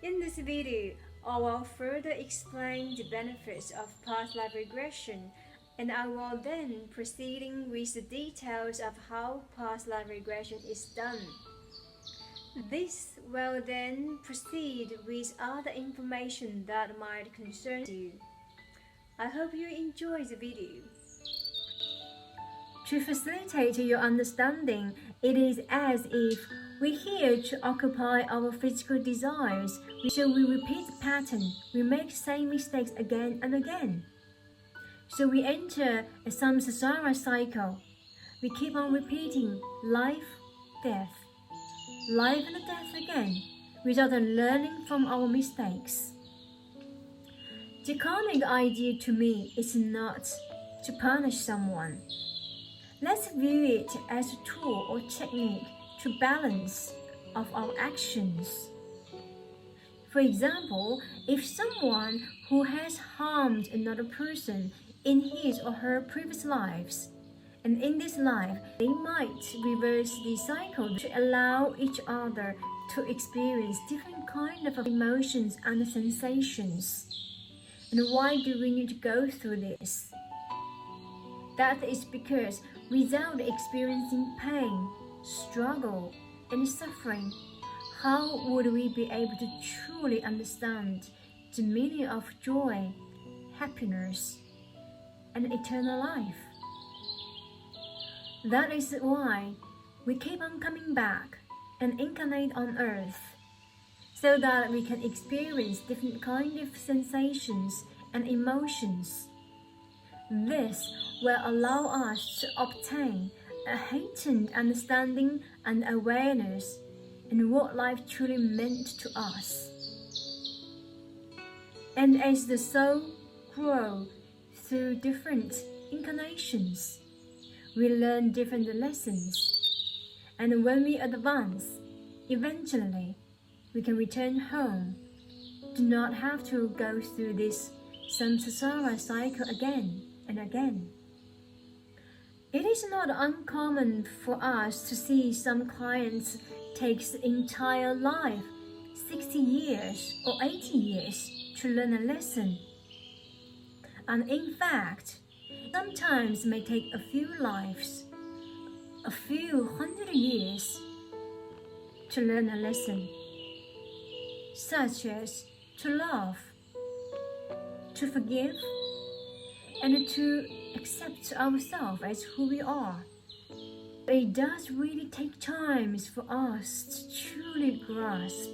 In this video, I will further explain the benefits of past life regression, and I will then proceeding with the details of how past life regression is done. This will then proceed with other information that might concern you. I hope you enjoy the video. To facilitate your understanding, it is as if we're here to occupy our physical desires, so we repeat the pattern, we make the same mistakes again and again. So we enter a samsara cycle. We keep on repeating life, death, life and death again, without learning from our mistakes. The karmic idea to me is not to punish someone. Let's view it as a tool or technique to balance of our actions. For example, if someone who has harmed another person in his or her previous lives, and in this life, they might reverse the cycle to allow each other to experience different kinds of emotions and sensations. And why do we need to go through this? That is because without experiencing pain, struggle, and suffering, how would we be able to truly understand the meaning of joy, happiness, and eternal life? That is why we keep on coming back and incarnate on earth, so that we can experience different kinds of sensations and emotions. This will allow us to obtain a heightened understanding and awareness in what life truly meant to us. And as the soul grows through different incarnations, we learn different lessons. And when we advance, eventually, we can return home, do not have to go through this samsara cycle again and again. It is not uncommon for us to see some clients take the entire life, 60 years or 80 years, to learn a lesson. And in fact, sometimes may take a few lives, a few hundred years to learn a lesson, such as to love, to forgive, and to accept ourselves as who we are. It does really take time for us to truly grasp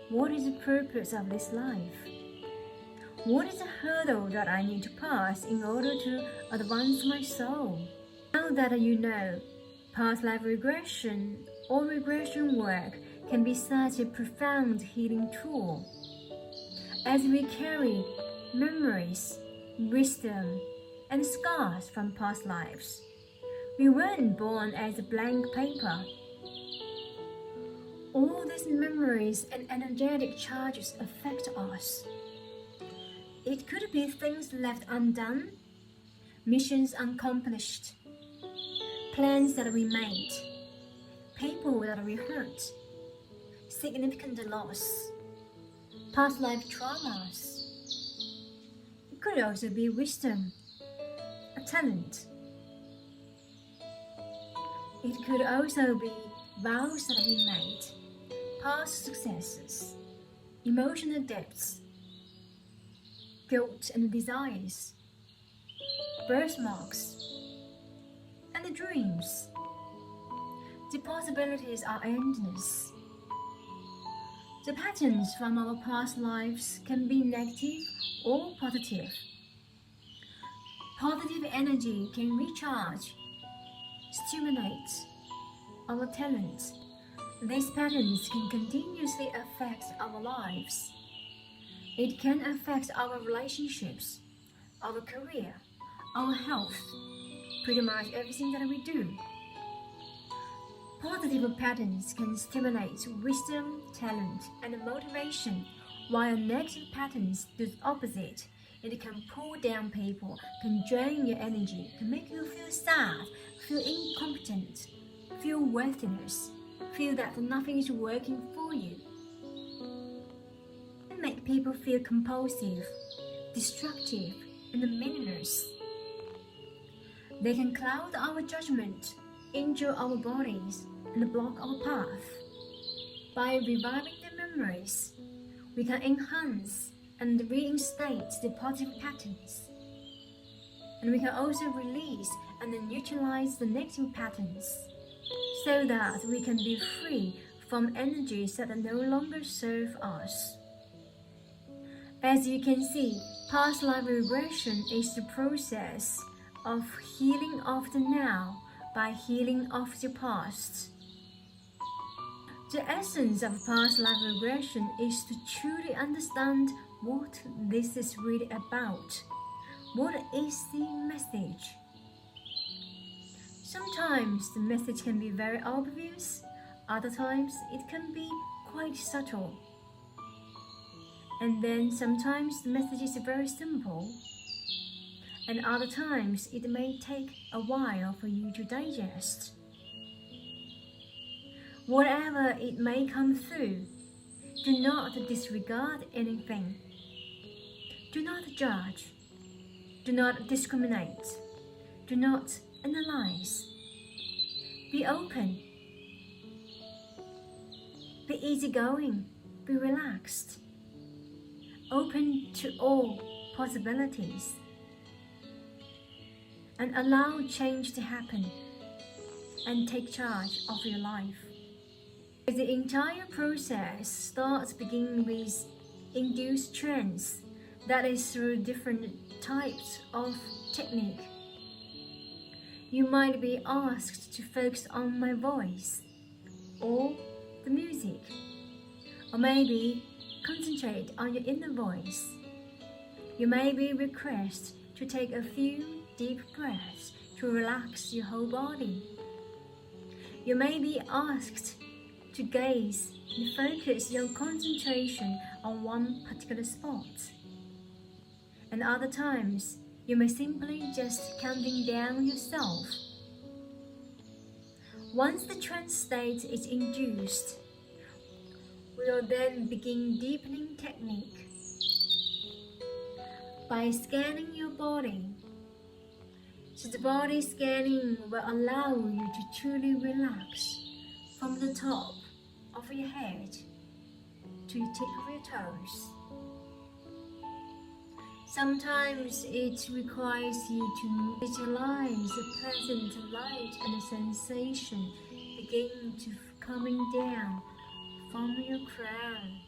what is the purpose of this life. What is the hurdle that I need to pass in order to advance my soul? Now that you know, past life regression or regression work can be such a profound healing tool. As we carry memories, wisdom, and scars from past lives, we weren't born as a blank paper. All these memories and energetic charges affect us. It could be things left undone, missions unaccomplished, plans that we made, people that we hurt, significant loss, past life traumas. It could also be wisdom, a talent. It could also be vows that we made, past successes, emotional depths, guilt and desires, birthmarks, and the dreams. The possibilities are endless. The patterns from our past lives can be negative or positive. Positive energy can recharge, stimulate our talents. These patterns can continuously affect our lives. It can affect our relationships, our career, our health, pretty much everything that we do. Positive patterns can stimulate wisdom, talent, and motivation, while negative patterns do the opposite. It can pull down people, can drain your energy, can make you feel sad, feel incompetent, feel worthless, feel that nothing is working for you. make people feel compulsive, destructive, and meaningless. They can cloud our judgment, injure our bodies, and block our path. By reviving the memories, we can enhance and reinstate the positive patterns. And we can also release and neutralize the negative patterns, so that we can be free from energies that no longer serve us. As you can see, past life regression is the process of healing of the now by healing of the past. The essence of past life regression is to truly understand what this is really about. What is the message? Sometimes the message can be very obvious, other times it can be quite subtle. And then sometimes the message is very simple, and other times it may take a while for you to digest. Whatever it may come through, do not disregard anything. Do not judge. Do not discriminate. Do not analyze. Be open. Be easygoing. Be relaxed. Open to all possibilities. And allow change to happen. And take charge of your life. The entire process starts beginning with induced trance, that is through different types of technique. You might be asked to focus on my voice, or the music, or maybe concentrate on your inner voice. You may be requested to take a few deep breaths to relax your whole body. You may be asked to gaze and focus your concentration on one particular spot. And other times, you may simply just counting down yourself. Once the trance state is induced, we will then begin deepening technique by scanning your body. So the body scanning will allow you to truly relax from the top of your head to the tip of your toes. Sometimes it requires you to visualize a pleasant light and a sensation begin to coming down from your crown.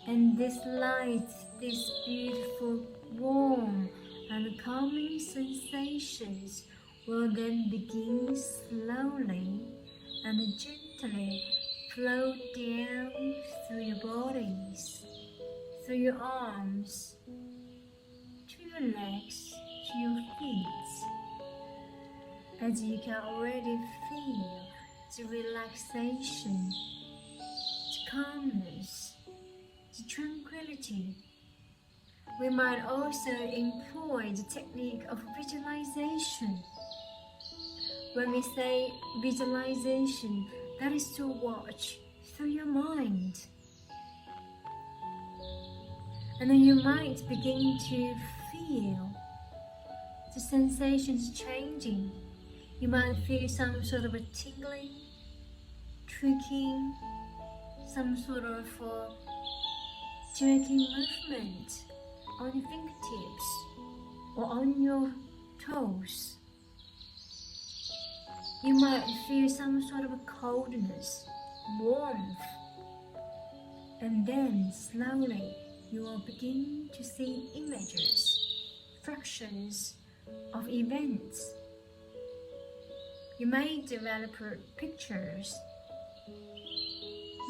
And this light, this beautiful, warm and calming sensations will then begin slowly and gently flow down through your bodies, through your arms, to your legs, to your feet, as you can already feel the relaxation, the calmness, the tranquility. We might also employ the technique of visualization. When we say visualization, that is to watch through your mind. And then you might begin to feel the sensations changing. You might feel some sort of a tingling, tweaking, some sort of jerking movement on your fingertips or on your toes. You might feel some sort of a coldness, warmth, and then slowly you will begin to see images, fractions of events. You may develop pictures,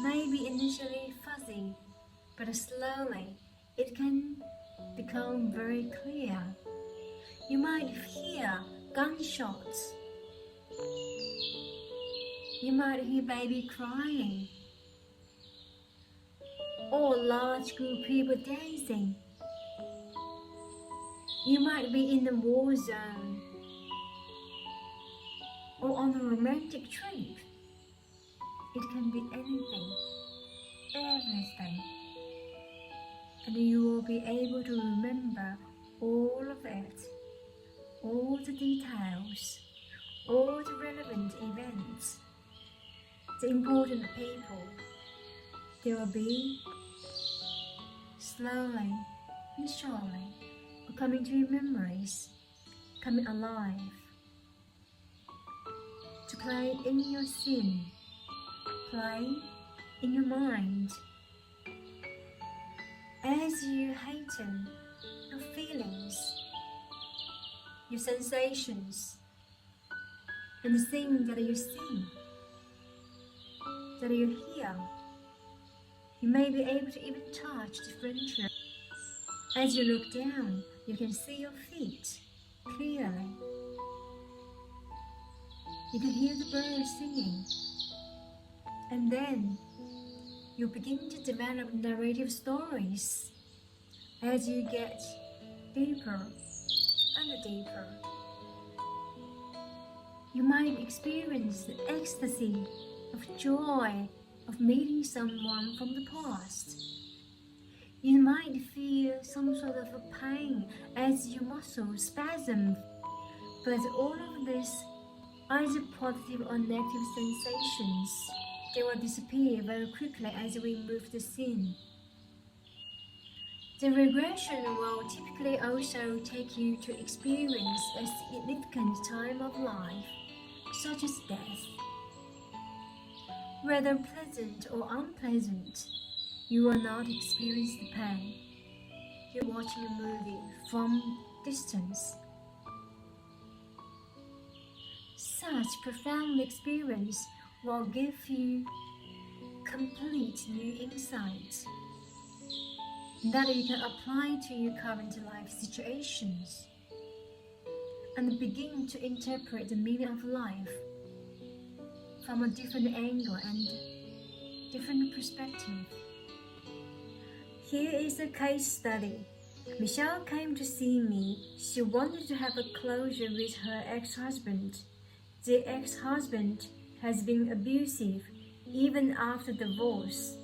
maybe initially fuzzy, but slowly it can become very clear. You might hear gunshots. You might hear baby crying, or a large group of people dancing. You might be in the war zone, or on a romantic trip. It can be anything, everything. and you will be able to remember all of it, all the details, all the relevant events, the important people. They will be slowly and surely coming to your memories, coming alive, to play in your scene, play in your mind. As you heighten your feelings, your sensations, and the things that you see, that you hear, you may be able to even touch the furniture. As you look down, you can see your feet clearly. You can hear the birds singing. And then you begin to develop narrative stories as you get deeper and deeper. You might experience the ecstasy of joy of meeting someone from the past. You might feel some sort of a pain as your muscles spasm, but all of this, either positive or negative sensations, they will disappear very quickly as we move the scene. The regression will typically also take you to experience a significant time of life, such as death. Whether pleasant or unpleasant, you will not experience the pain. You're watching a movie from distance. Such profound experience will give you complete new insight that you can apply to your current life situations and begin to interpret the meaning of life from a different angle and different perspective. Here is a case study. Michelle came to see me. She wanted to have a closure with her ex-husband. The ex-husband has been abusive even after divorce.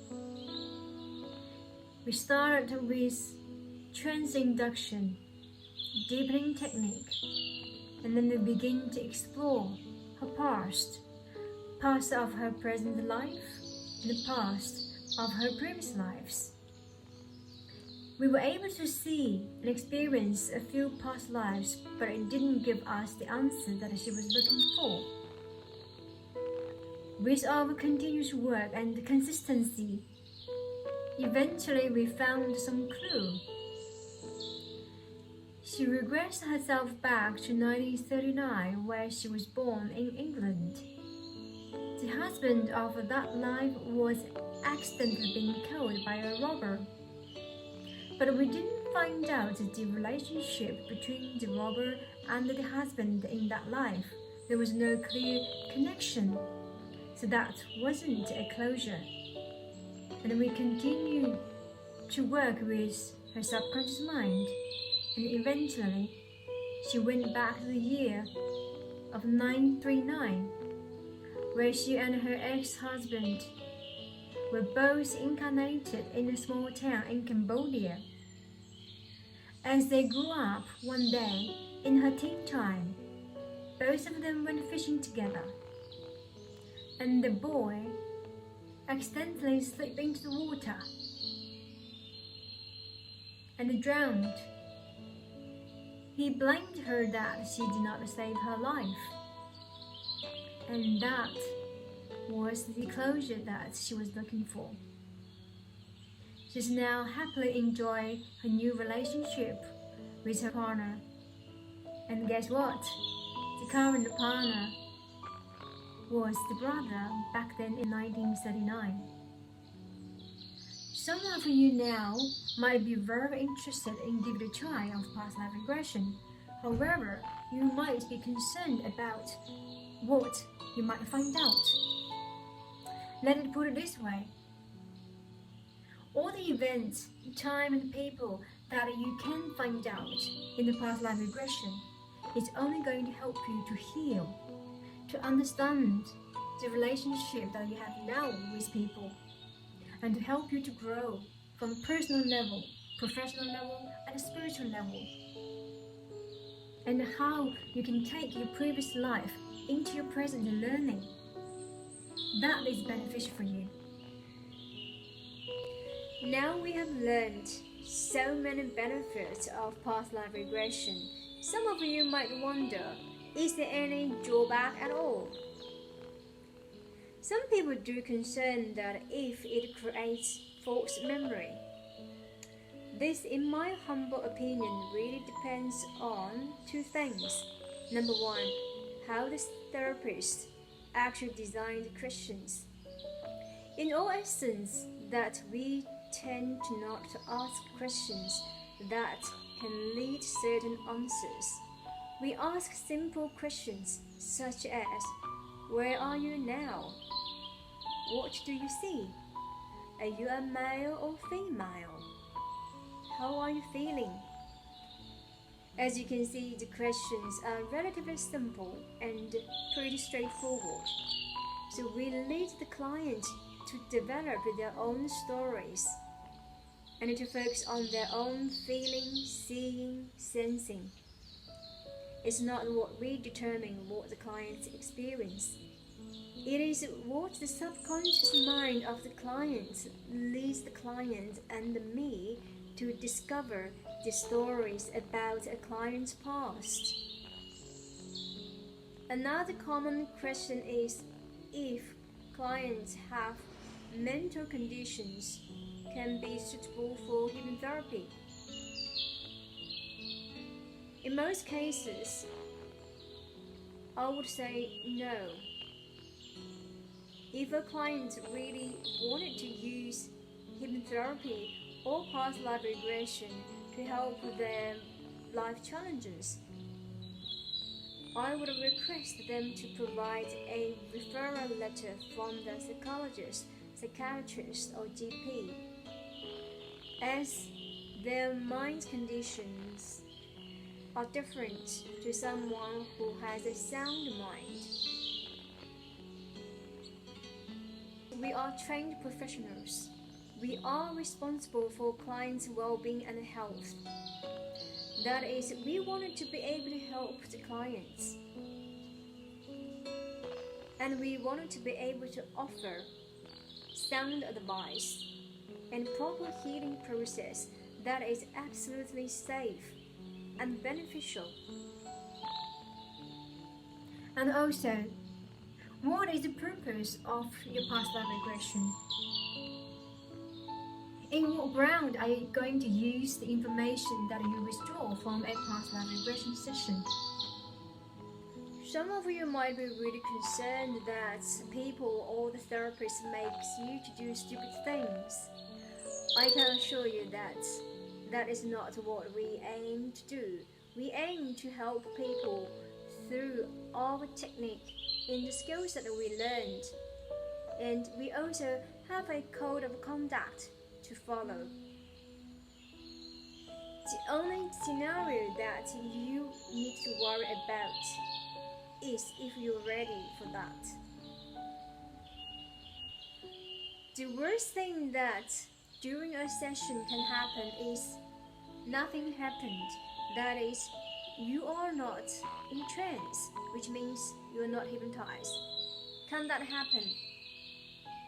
We started with trance induction, deepening technique, and then we begin to explore her past of her present life, and the past of her previous lives. We were able to see and experience a few past lives, but it didn't give us the answer that she was looking for. With our continuous work and consistency, eventually we found some clue. She regressed herself back to 1939, where she was born in England. The husband of that life was accidentally being killed by a robber. But we didn't find out the relationship between the robber and the husband in that life. There was no clear connection, so that wasn't a closure. And we continued to work with her subconscious mind, and eventually she went back to the year of 1939, where she and her ex-husband were both incarnated in a small town in Cambodia. As they grew up one day in her teen time, both of them went fishing together, and the boy accidentally slipped into the water and drowned. He blamed her that she did not save her life, and that was the closure that she was looking for. She's now happily enjoying her new relationship with her partner. And guess what? The current partner was the brother back then in 1939. Some of you now might be very interested in giving a try of past life regression. However, you might be concerned about what you might find out. Let me put it this way. All the events, time and people that you can find out in the past life regression is only going to help you to heal, to understand the relationship that you have now with people, and to help you to grow from personal level, professional level and spiritual level, and how you can take your previous life into your present learning. That is beneficial for you. Now we have learned so many benefits of past life regression. Some of you might wonder, is there any drawback at all? Some people do concern that if it creates false memory. This, in my humble opinion, really depends on two things. Number one, how the therapist actually designed the questions. In all essence, that we tend to not ask questions that can lead certain answers. We ask simple questions such as, where are you now? What do you see? Are you a male or female? How are you feeling? As you can see, the questions are relatively simple and pretty straightforward. So we lead the client to develop their own stories and to focus on their own feeling, seeing, sensing. It's not what we determine what the client experiences. It is what the subconscious mind of the client leads the client and me to discover the stories about a client's past. Another common question is if clients have mental conditions can be suitable for hypnotherapy. In most cases, I would say no. If a client really wanted to use hypnotherapy or past life regression to help with their life challenges, I would request them to provide a referral letter from the psychologist, psychiatrist, or GP, as their mind conditions are different to someone who has a sound mind. We are trained professionals. We are responsible for clients' well-being and health. That is, we wanted to be able to help the clients. And we wanted to be able to offer sound advice and proper healing process that is absolutely safe and beneficial. And also, what is the purpose of your past life regression? In what ground are you going to use the information that you withdraw from a past life regression session? Some of you might be really concerned that people or the therapist makes you to do stupid things. I can assure you that that is not what we aim to do. We aim to help people through our technique in the skills that we learned. And we also have a code of conduct to follow. The only scenario that you need to worry about is if you're ready for that. The worst thing that during a session can happen is nothing happened. That is, you are not in trance, which means you are not hypnotized. Can that happen?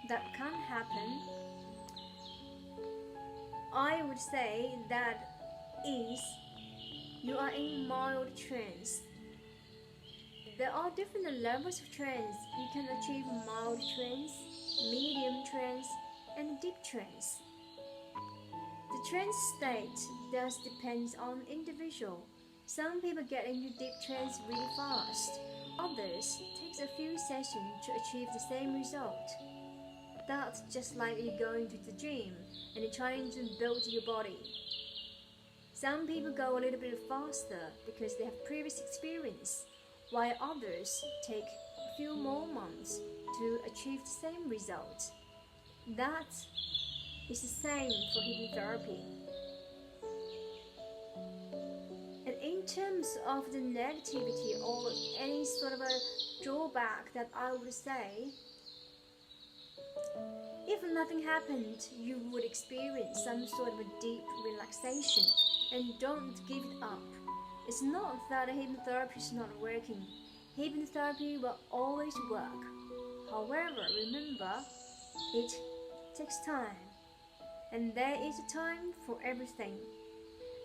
That can happen. I would say that is you are in mild trance. There are different levels of trance. You can achieve mild trance, medium trance, and deep trance. The trance state does depend on individual. Some people get into deep trance really fast. Others takes a few sessions to achieve the same result. That's just like you going to the gym and you're trying to build your body. Some people go a little bit faster because they have previous experience, while others take a few more months to achieve the same result. That is the same for hypnotherapy. And in terms of the negativity or any sort of a drawback that I would say, If nothing happened, you would experience some sort of a deep relaxation, and don't give it up. It's not that hypnotherapy is not working. Hypnotherapy will always work. However, remember, it takes time, and there is a time for everything.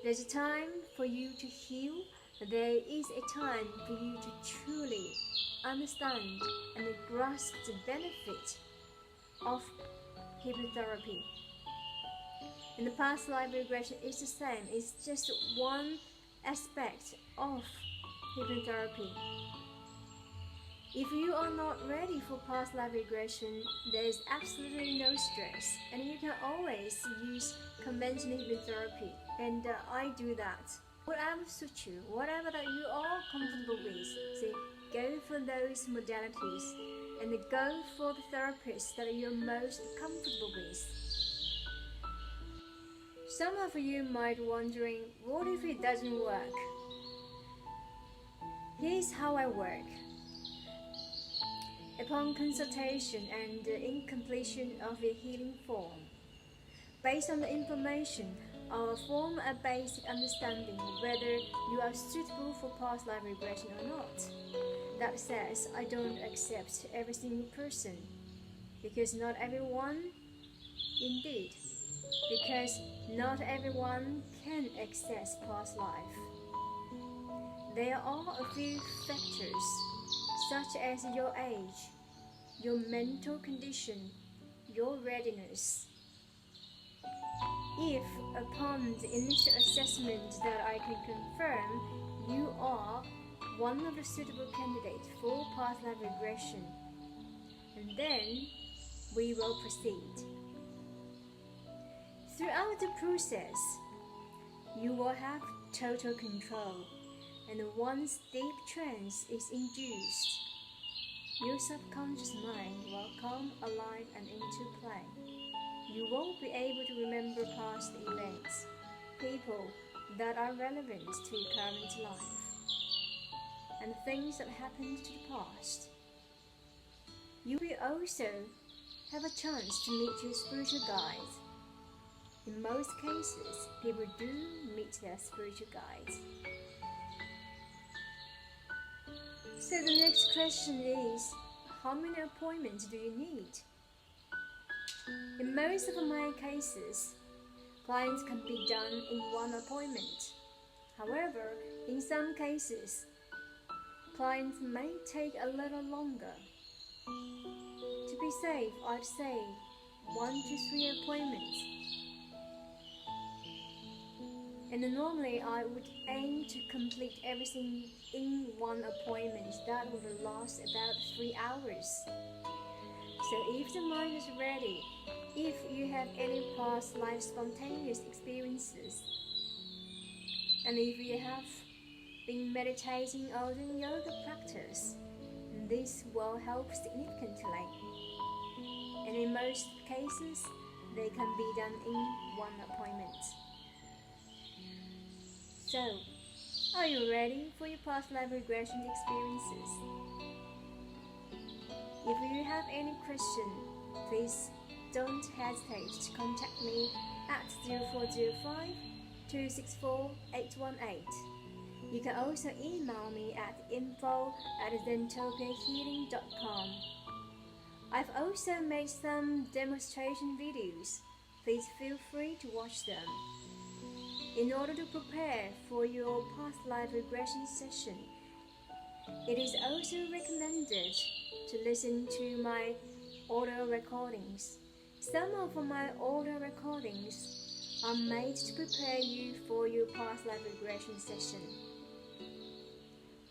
There's a time for you to heal. There is a time for you to truly understand and grasp the benefit of hypnotherapy. And the past life regression is the same. It's just one aspect of hypnotherapy. If you are not ready for past life regression, there is absolutely no stress, and you can always use conventional hypnotherapy, and I do that. Whatever suits you, whatever that you are comfortable with, see, go for those modalities, and go for the therapist that you're most comfortable with. Some of you might be wondering, what if it doesn't work? Here's how I work. Upon consultation and in completion of a healing form, based on the information, I'll form a basic understanding whether you are suitable for past life regression or not. That says, I don't accept every single person, because not everyone, indeed, because not everyone can access past life. There are a few factors, such as your age, your mental condition, your readiness. If, upon the initial assessment that I can confirm you are one of the suitable candidates for past life regression, and then we will proceed. Throughout the process, you will have total control, and once deep trance is induced, your subconscious mind will come alive and into play. You won't be able to remember past events, people that are relevant to your current life, and things that happened to the past. You will also have a chance to meet your spiritual guides. In most cases, people do meet their spiritual guides. So the next question is, how many appointments do you need? In most of my cases, clients can be done in one appointment. However, in some cases, clients may take a little longer. To be safe, I'd say 1 to 3 appointments. And normally I would aim to complete everything in one appointment that would last about 3 hours. So if the mind is ready, if you have any past life spontaneous experiences, and if you have been meditating or doing yoga practice, this will help significantly. And in most cases, they can be done in one appointment. So, are you ready for your past life regression experiences? If you have any question, please don't hesitate to contact me at 0405 264 818. You can also email me at info@zentopiahealing.com. I've also made some demonstration videos. Please feel free to watch them. In order to prepare for your past life regression session, it is also recommended to listen to my audio recordings. Some of my audio recordings are made to prepare you for your past life regression session.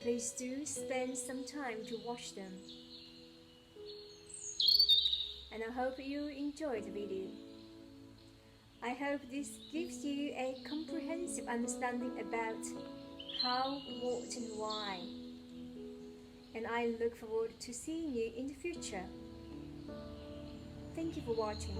Please do spend some time to watch them. And I hope you enjoyed the video. I hope this gives you a comprehensive understanding about how, what, and why. And I look forward to seeing you in the future. Thank you for watching.